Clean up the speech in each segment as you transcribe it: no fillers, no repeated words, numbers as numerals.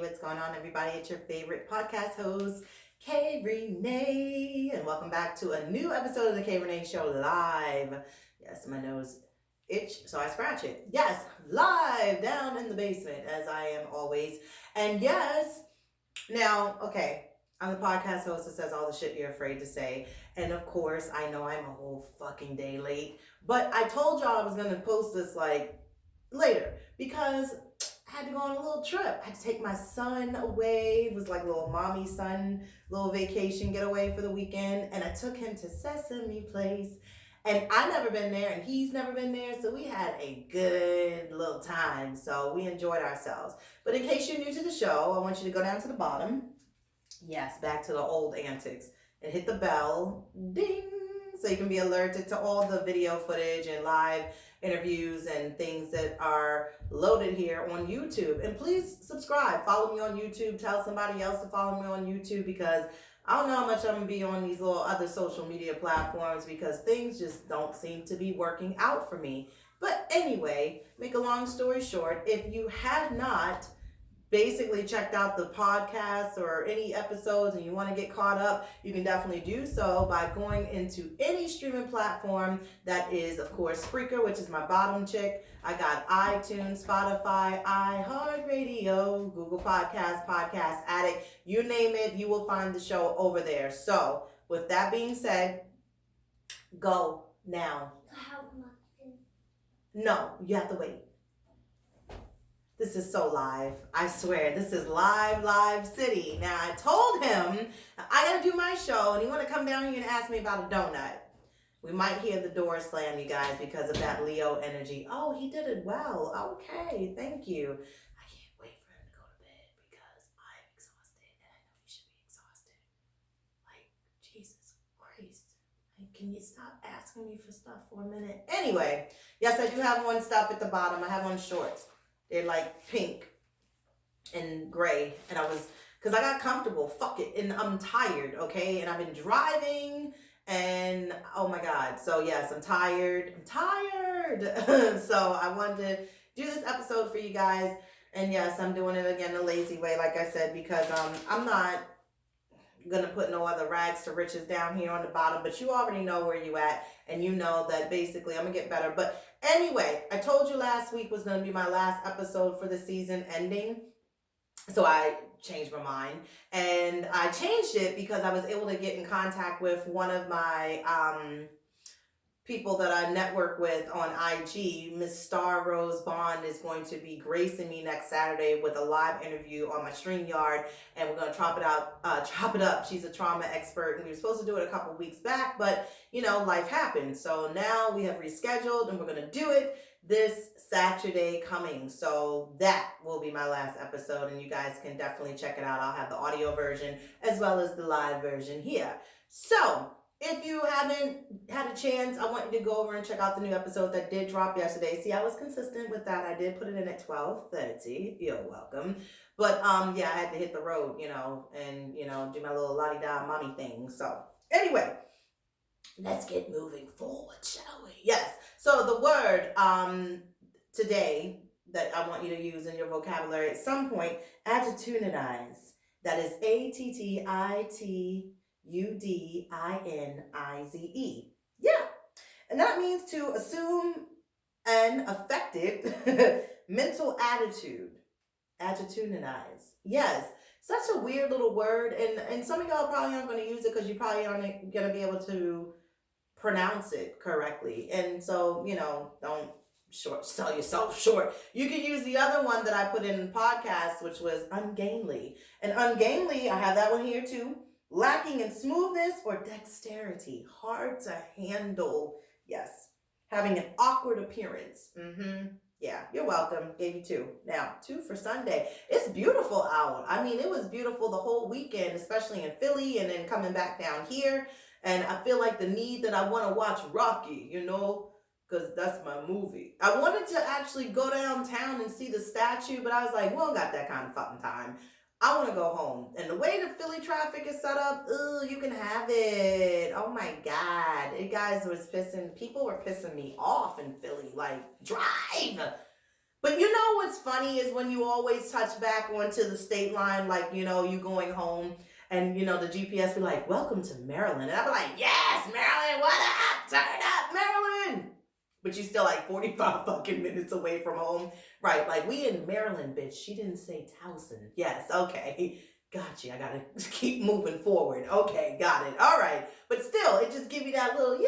What's going on, everybody? It's your favorite podcast host, Rene, and welcome back to a new episode of the KReneShow live. Yes, my nose itch, so I scratch it. Yes, live down in the basement, as I am always. And yes, now, okay, I'm the podcast host that says all the shit you're afraid to say. And of course, I know I'm a whole fucking day late, but I told y'all I was going to post this like later because I had to go on a little trip. I had to take my son away. It was like a little mommy son, little vacation getaway for the weekend. And I took him to Sesame Place. And I never been there and he's never been there. So we had a good little time. So we enjoyed ourselves. But in case you're new to the show, I want you to go down to the bottom. Yes, back to the old antics. And hit the bell. Ding. So you can be alerted to all the video footage and live interviews and things that are loaded here on YouTube. And please subscribe. Follow me on YouTube. Tell somebody else to follow me on YouTube because I don't know how much I'm going to be on these little other social media platforms because things just don't seem to be working out for me. But anyway, make a long story short, if you have not basically checked out the podcast or any episodes and you want to get caught up, you can definitely do so by going into any streaming platform. That is, of course, Spreaker, which is my bottom chick. I got iTunes, Spotify, iHeartRadio, Google Podcasts, Podcast Addict, you name it, you will find the show over there. So with that being said, go now. No, you have to wait. This is so live. I swear, this is live city. Now, I told him I got to do my show, and he want to come down here and ask me about a donut. We might hear the door slam, you guys, because of that Leo energy. Oh, he did it well. Okay, thank you. I can't wait for him to go to bed because I'm exhausted, and I know he should be exhausted. Like, Jesus Christ. Like, can you stop asking me for stuff for a minute? Anyway, yes, I do have on stuff at the bottom. I have on shorts. They're like pink and gray. And because I got comfortable. Fuck it. And I'm tired, okay? And I've been driving and oh my God. So yes, I'm tired. So I wanted to do this episode for you guys. And yes, I'm doing it again the lazy way, like I said, because I'm not gonna put no other rags to riches down here on the bottom, but you already know where you at, and you know that basically I'm gonna get better. But anyway, I told you last week was gonna be my last episode for the season ending, so I changed my mind, and I changed it because I was able to get in contact with one of my people that I network with on IG. Miss Star Rose Bond is going to be gracing me next Saturday with a live interview on my StreamYard, and we're going to chop it up. She's a trauma expert, and we were supposed to do it a couple weeks back, but you know, life happened. So now we have rescheduled, and we're going to do it this Saturday coming. So that will be my last episode, and you guys can definitely check it out. I'll have the audio version as well as the live version here. So if you haven't had a chance, I want you to go over and check out the new episode that did drop yesterday. See, I was consistent with that. I did put it in at 12:30. You're welcome. But yeah, I had to hit the road, and do my little la-di-da mommy thing. So anyway, let's get moving forward, shall we? Yes. So the word today that I want you to use in your vocabulary at some point, attitudinize. That is Attudinize. Yeah. And that means to assume an affected mental attitude. Attitudinize. Yes. Such a weird little word. And some of y'all probably aren't going to use it because you probably aren't going to be able to pronounce it correctly. And so, don't sell yourself short. You can use the other one that I put in the podcast, which was ungainly. And ungainly, I have that one here too. Lacking in smoothness or dexterity, hard to handle. Yes, having an awkward appearance. Yeah, you're welcome. Gave you 2. Now, 2 for Sunday. It's beautiful out. I mean, it was beautiful the whole weekend, especially in Philly, and then coming back down here. And I feel like the need that I want to watch Rocky, because that's my movie. I wanted to actually go downtown and see the statue, but I was like, we don't got that kind of fucking time. I want to go home. And the way the Philly traffic is set up, you can have it. Oh my God. People were pissing me off in Philly. Like, drive. But you know what's funny is when you always touch back onto the state line, like, you going home and, the GPS be like, welcome to Maryland. And I'll be like, yes, Maryland, what up? Turn up, Maryland. But you still like 45 fucking minutes away from home. Right, like we in Maryland, bitch. She didn't say Towson. Yes, okay. Got you. I gotta keep moving forward. Okay, got it. All right. But still, it just give you that little, yay,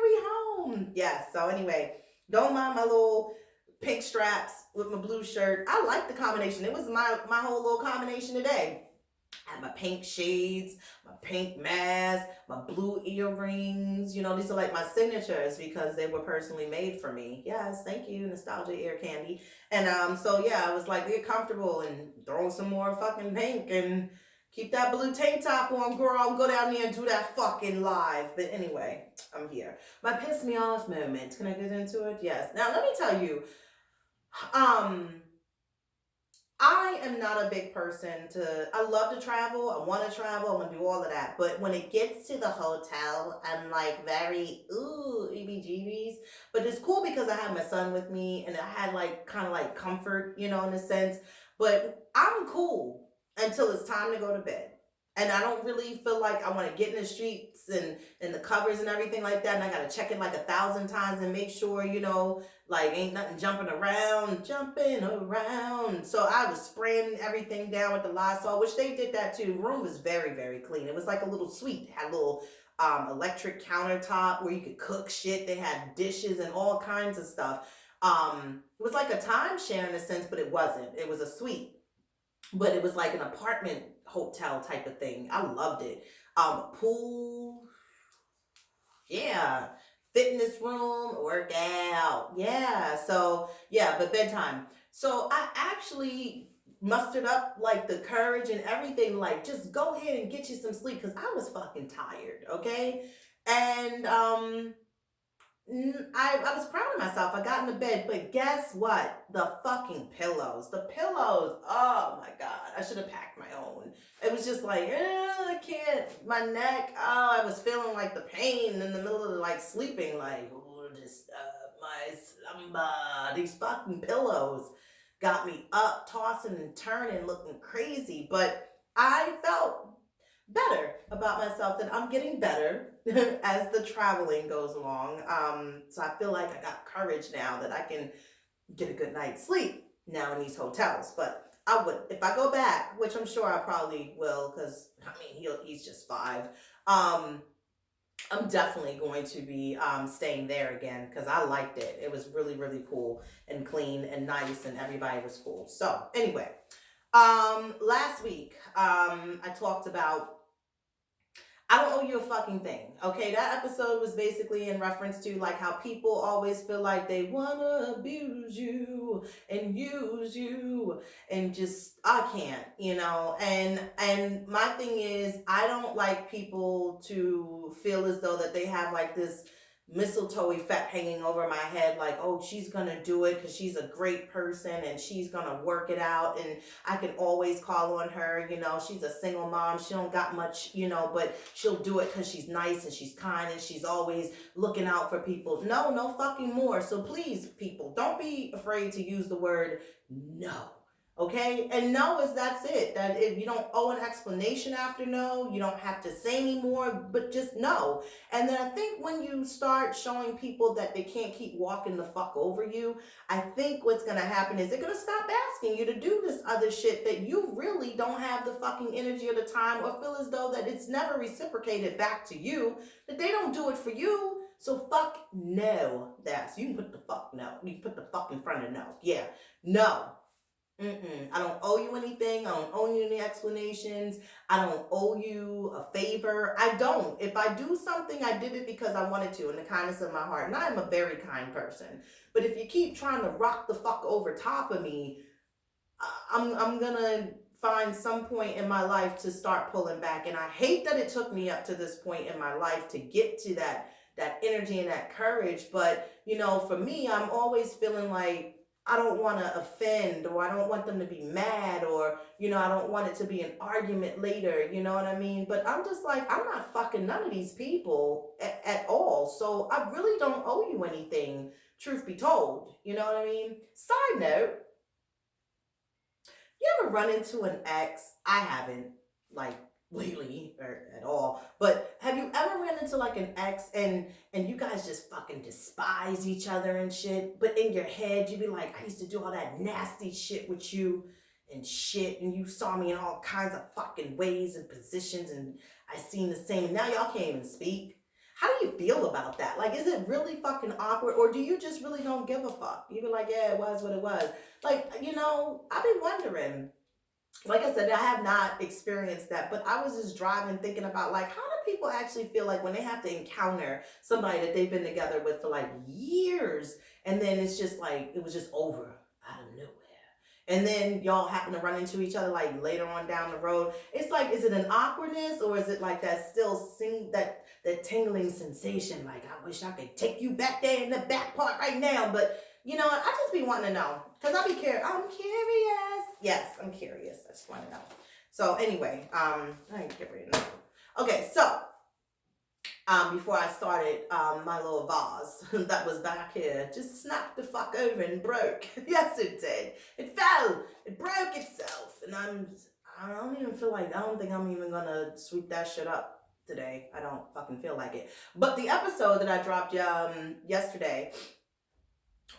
we home. Yes, so anyway, don't mind my little pink straps with my blue shirt. I like the combination. It was my whole little combination today. I had my pink shades, my pink mask, my blue earrings. These are like my signatures because they were personally made for me. Yes, thank you, Nostalgia Ear Candy. And so yeah, I was like, get comfortable and throw some more fucking pink and keep that blue tank top on, girl. Go down there and do that fucking live. But anyway, I'm here. My piss me off moment. Can I get into it? Yes. Now let me tell you, I am not a big person I love to travel. I want to travel. I want to do all of that. But when it gets to the hotel, I'm like very, ooh, EBGBs. But it's cool because I have my son with me and I had like kind of like comfort, in a sense. But I'm cool until it's time to go to bed. And I don't really feel like I want to get in the streets and the covers and everything like that. And I got to check it like 1,000 times and make sure, like ain't nothing jumping around. So I was spraying everything down with the Lysol, which they did that too. The room was very, very clean. It was like a little suite. It had a little electric countertop where you could cook shit. They had dishes and all kinds of stuff. It was like a timeshare in a sense, but it wasn't. It was a suite. But it was like an apartment hotel type of thing. I loved it. Pool, yeah. Fitness room, workout, yeah. So yeah, but bedtime. So I actually mustered up like the courage and everything, like just go ahead and get you some sleep because I was fucking tired, okay? And I was proud of myself. I got into bed, but guess what? The fucking pillows. The pillows. Oh my God. I should have packed my own. It was just like, I can't. My neck. Oh, I was feeling like the pain in the middle of like sleeping. Like, oh, my slumber. These fucking pillows got me up, tossing and turning, looking crazy. But I felt better about myself, that I'm getting better as the traveling goes along. So I feel like I got courage now that I can get a good night's sleep now in these hotels. But I would, if I go back, which I'm sure I probably will, because I mean he's just 5. I'm definitely going to be staying there again because I liked it. It was really, really cool and clean and nice, and everybody was cool. So anyway, last week I talked about I don't owe you a fucking thing. Okay, that episode was basically in reference to like how people always feel like they wanna abuse you and use you and just I can't, And my thing is I don't like people to feel as though that they have like this mistletoe effect hanging over my head, like, oh, she's gonna do it because she's a great person and she's gonna work it out and I can always call on her. She's a single mom, she don't got much, but she'll do it because she's nice and she's kind and she's always looking out for people. No fucking more. So please, people, don't be afraid to use the word no. Okay, and no is that's it. That if you don't owe an explanation after no, you don't have to say anymore, but just no. And then I think when you start showing people that they can't keep walking the fuck over you, I think what's gonna happen is they're gonna stop asking you to do this other shit that you really don't have the fucking energy or the time, or feel as though that it's never reciprocated back to you, that they don't do it for you. So fuck no. You can put the fuck no. You can put the fuck in front of no. Yeah, no. I don't owe you anything. I don't owe you any explanations. I don't owe you a favor. I don't. If I do something, I did it because I wanted to in the kindness of my heart. And I'm a very kind person. But if you keep trying to rock the fuck over top of me, I'm going to find some point in my life to start pulling back. And I hate that it took me up to this point in my life to get to that energy and that courage. But, for me, I'm always feeling like I don't want to offend, or I don't want them to be mad, or, I don't want it to be an argument later, you know what I mean? But I'm just like, I'm not fucking none of these people at all. So I really don't owe you anything truth be told. You know what I mean? Side note, you ever run into an ex? I haven't, like, lately or at all. But have you ever run into like an ex and you guys just fucking despise each other and shit? But in your head, you be like, I used to do all that nasty shit with you and shit, and you saw me in all kinds of fucking ways and positions, and I seen the same. Now y'all can't even speak. How do you feel about that? Like, is it really fucking awkward, or do you just really don't give a fuck? You be like, yeah, it was what it was. Like, I've been wondering, like I said, I have not experienced that, but I was just driving thinking about, like, how do people actually feel like when they have to encounter somebody that they've been together with for like years, and then it's just like it was just over out of nowhere. And then y'all happen to run into each other like later on down the road. It's like, is it an awkwardness, or is it like that still that tingling sensation? Like, I wish I could take you back there in the back part right now, but you know what? I just be wanting to know, because I be curious. I'm curious. Yes, I'm curious. I just want to know. So anyway, I ain't get ready to know. Okay, so before I started, my little vase that was back here just snapped the fuck over and broke. Yes, it did. It fell. It broke itself, and I don't even feel like, I don't think I'm even gonna sweep that shit up today. I don't fucking feel like it. But the episode that I dropped yesterday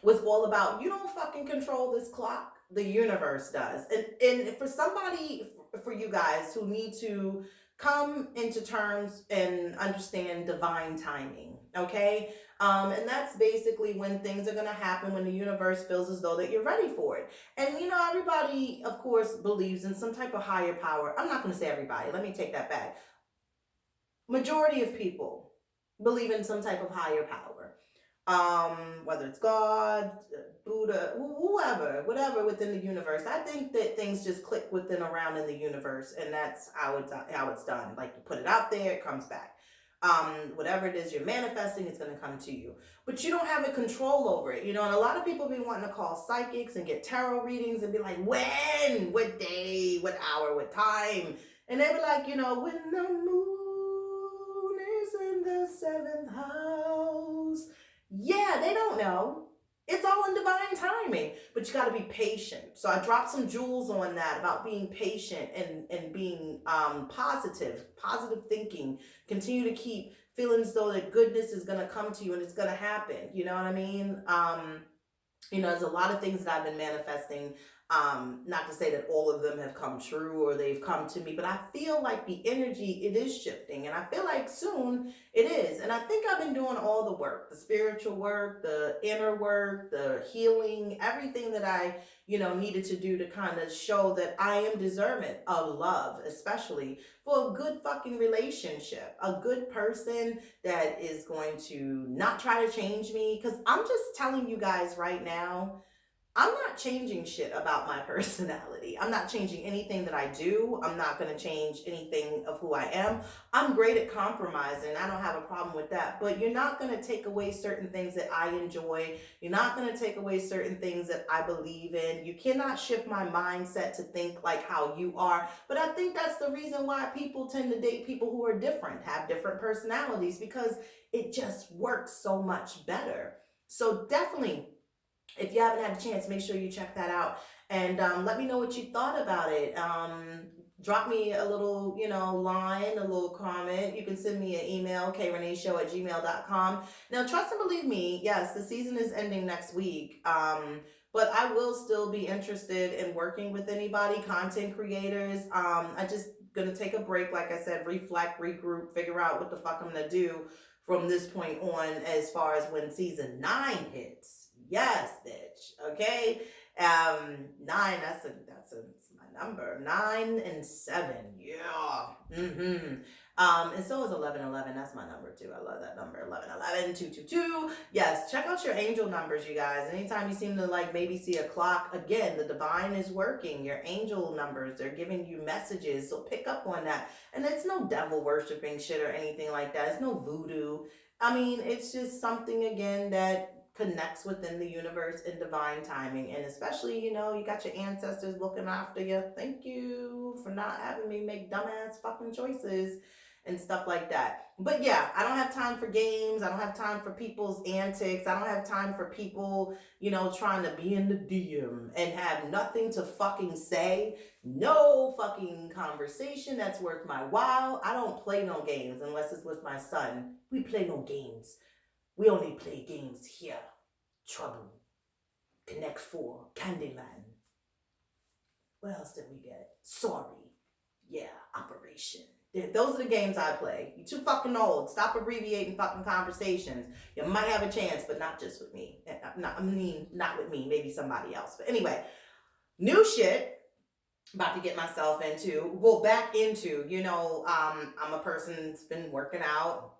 was all about, you don't fucking control this clock. The universe does. And for somebody, for you guys who need to come into terms and understand divine timing, okay? And that's basically when things are going to happen, when the universe feels as though that you're ready for it. And everybody, of course, believes in some type of higher power. I'm not going to say everybody. Let me take that back. Majority of people believe in some type of higher power. Whether it's God, Buddha, whoever, whatever within the universe. I think that things just click within around in the universe, and that's how it's done. Like, you put it out there, it comes back. Whatever it is you're manifesting, it's gonna come to you. But you don't have a control over it, And a lot of people be wanting to call psychics and get tarot readings and be like, when, what day, what hour, what time, and they be like, when the moon is in the seventh house. Yeah, they don't know. It's all in divine timing, but you got to be patient. So I dropped some jewels on that about being patient and being positive thinking. Continue to keep feeling as though that goodness is going to come to you and it's going to happen. You know what I mean? There's a lot of things that I've been manifesting. Not to say that all of them have come true or they've come to me, but I feel like the energy, it is shifting, and I feel like soon it is. And I think I've been doing all the work, the spiritual work, the inner work, the healing, everything that I, needed to do to kind of show that I am deserving of love, especially for a good fucking relationship, a good person that is going to not try to change me. Because I'm just telling you guys right now, I'm not changing shit about my personality. I'm not changing anything that I do. I'm not going to change anything of who I am. I'm great at compromising. I don't have a problem with that. But you're not going to take away certain things that I enjoy. You're not going to take away certain things that I believe in. You cannot shift my mindset to think like how you are. But I think that's the reason why people tend to date people who are different, have different personalities, because it just works so much better. So definitely, if you haven't had a chance, make sure you check that out. And let me know what you thought about it. Drop me a little, line, a little comment. You can send me an email, KReneShow@gmail.com. Now, trust and believe me, yes, the season is ending next week. But I will still be interested in working with anybody, content creators. I just going to take a break, like I said, reflect, regroup, figure out what the fuck I'm going to do from this point on as far as when season 9 hits. Yes, bitch. Okay. 9, that's my number. 9 and 7. Yeah. And so is 1111. That's my number too. I love that number. 1111 222. Yes, check out your angel numbers, you guys. Anytime you seem to maybe see a clock, again, the divine is working. Your angel numbers, they're giving you messages. So pick up on that. And it's no devil worshiping shit or anything like that. It's no voodoo. I mean, it's just something, again, that connects within the universe and divine timing. And especially, you got your ancestors looking after you. Thank you for not having me make dumbass fucking choices. and stuff like that. But yeah, I don't have time for games. I don't have time for people's antics. I don't have time for people, trying to be in the DM and have nothing to fucking say. No fucking conversation that's worth my while. I don't play no games unless it's with my son. We play no games. We only play games here. Trouble. Connect 4. Candyland. What else did we get? Sorry. Yeah, Operation. Those are the games I play. You're too fucking old. Stop abbreviating fucking conversations. You might have a chance, but not just with me. Not with me. Maybe somebody else. But anyway, new shit. About to get myself into. Well, back into. I'm a person that's been working out.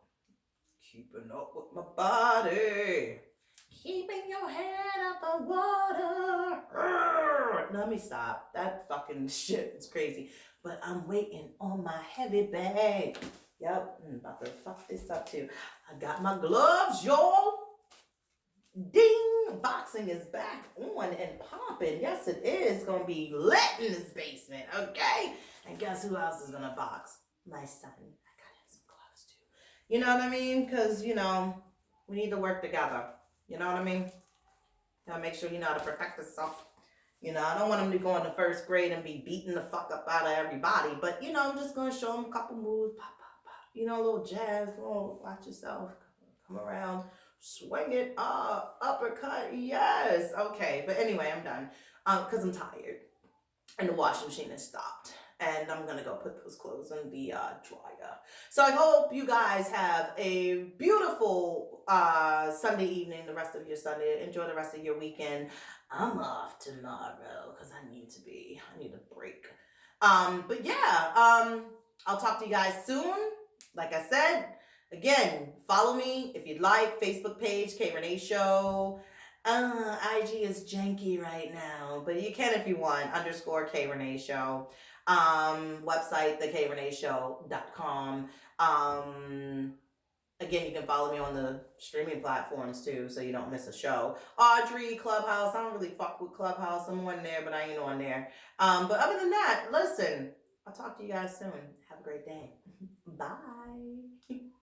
Keeping up with my body. Keeping your head above water. Let me stop. That fucking shit is crazy. But I'm waiting on my heavy bag. Yep, I'm about to fuck this up too. I got my gloves, y'all. Ding! Boxing is back on and popping. Yes, it is. It's gonna be lit in this basement, okay? And guess who else is gonna box? My son. I got him some gloves too. You know what I mean? Because, we need to work together. You know what I mean? Gotta make sure you know how to protect yourself. I don't want him to go into first grade and be beating the fuck up out of everybody. But, I'm just going to show him a couple moves. Pop, pop, pop. A little jazz. Watch yourself. Come around. Swing it up. Uppercut. Yes. Okay. But anyway, I'm done. Because I'm tired. And the washing machine has stopped. And I'm going to go put those clothes in the dryer. So I hope you guys have a beautiful Sunday evening, the rest of your Sunday. Enjoy the rest of your weekend. I'm off tomorrow because I need a break. But yeah, I'll talk to you guys soon. Like I said, again, follow me if you'd like. Facebook page, KReneShow. IG is janky right now, but you can if you want. _ KReneShow. Website, KReneShow.com. Again, you can follow me on the streaming platforms too, so you don't miss a show. Audrey, Clubhouse. I don't really fuck with Clubhouse. I'm on there, but I ain't on there. But other than that, listen, I'll talk to you guys soon. Have a great day. Bye.